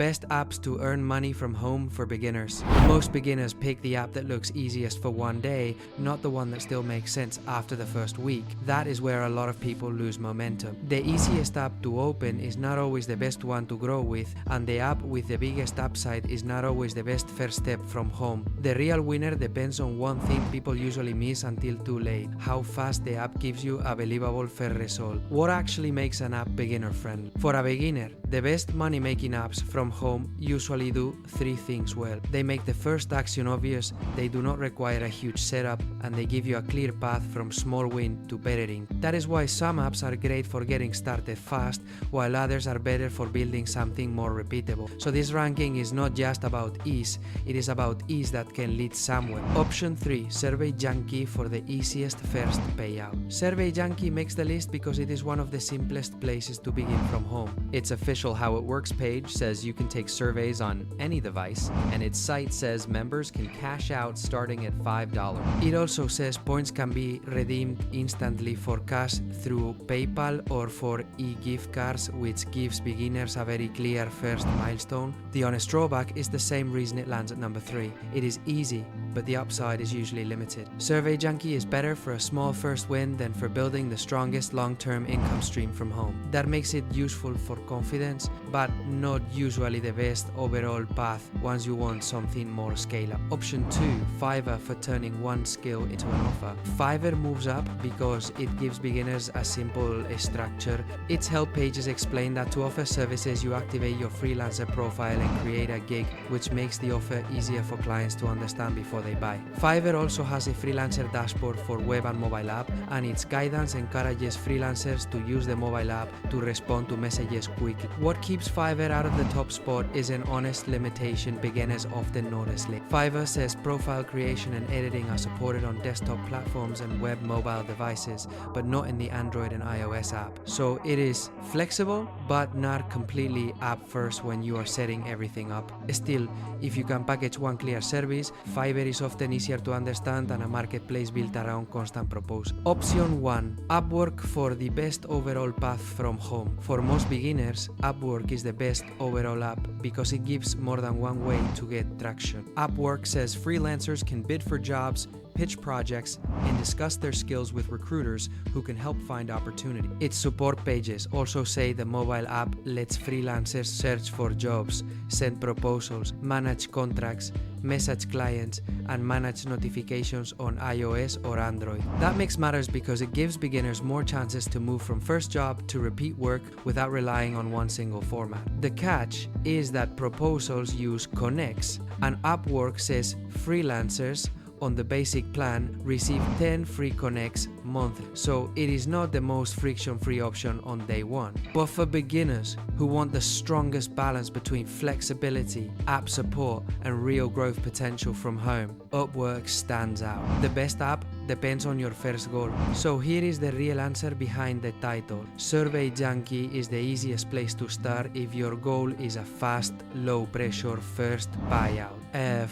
best apps to earn money from home for beginners. Most beginners pick the app that looks easiest for one day, not the one that still makes sense after the first week. That is where a lot of people lose momentum. The easiest app to open is not always the best one to grow with, and the app with the biggest upside is not always the best first step from home. The real winner depends on one thing people usually miss until too late: how fast the app gives you a believable fair result. What actually makes an app beginner friendly? For a beginner, the best money-making apps from home usually do three things well. They make the first action obvious, they do not require a huge setup, and they give you a clear path from small win to bettering. That is why some apps are great for getting started fast, while others are better for building something more repeatable. So this ranking is not just about ease, it is about ease that can lead somewhere. Option 3, Survey Junkie for the easiest first payout. Survey Junkie makes the list because it is one of the simplest places to begin from home. Its official How It Works page says you can take surveys on any device, and its site says members can cash out starting at $5. It also says points can be redeemed instantly for cash through PayPal or for e-gift cards, which gives beginners a very clear first milestone. The honest drawback is the same reason it lands at number 3. It is easy, but the upside is usually limited. Survey Junkie is better for a small first win than for building the strongest long-term income stream from home. That makes it useful for confidence, but not usually the best overall path once you want something more scale-up. Option 2, Fiverr for turning one skill into an offer. Fiverr moves up because it gives beginners a simple structure. Its help pages explain that to offer services you activate your freelancer profile and create a gig, which makes the offer easier for clients to understand before they buy. Fiverr also has a freelancer dashboard for web and mobile app, and its guidance encourages freelancers to use the mobile app to respond to messages quickly. What keeps Fiverr out of the top spot is an honest limitation beginners often notice late. Fiverr says profile creation and editing are supported on desktop platforms and web mobile devices, but not in the Android and iOS app. So it is flexible, but not completely app first when you are setting everything up. Still, if you can package one clear service, Fiverr is often easier to understand than a marketplace built around constant proposal. Option 1, Upwork for the best overall path from home. For most beginners, Upwork is the best overall app because it gives more than one way to get traction. Upwork says freelancers can bid for jobs, pitch projects, and discuss their skills with recruiters who can help find opportunity. Its support pages also say the mobile app lets freelancers search for jobs, send proposals, manage contracts, message clients, and manage notifications on iOS or Android. That makes matters because it gives beginners more chances to move from first job to repeat work without relying on one single format. The catch is that proposals use connects, and Upwork says freelancers on the basic plan receive 10 free connects monthly, so it is not the most friction-free option on day one. But for beginners who want the strongest balance between flexibility, app support, and real growth potential from home, Upwork stands out. The best app depends on your first goal. So here is the real answer behind the title. Survey Junkie is the easiest place to start if your goal is a fast, low-pressure first buyout.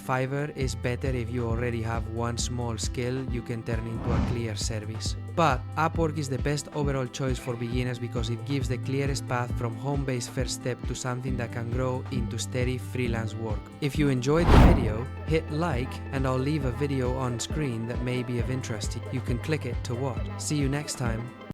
Fiverr is better if you already have one small skill you can turn into a clear service. But Upwork is the best overall choice for beginners because it gives the clearest path from home-based first step to something that can grow into steady freelance work. If you enjoyed the video, hit like, and I'll leave a video on screen that may be of interest to you. You can click it to watch. See you next time.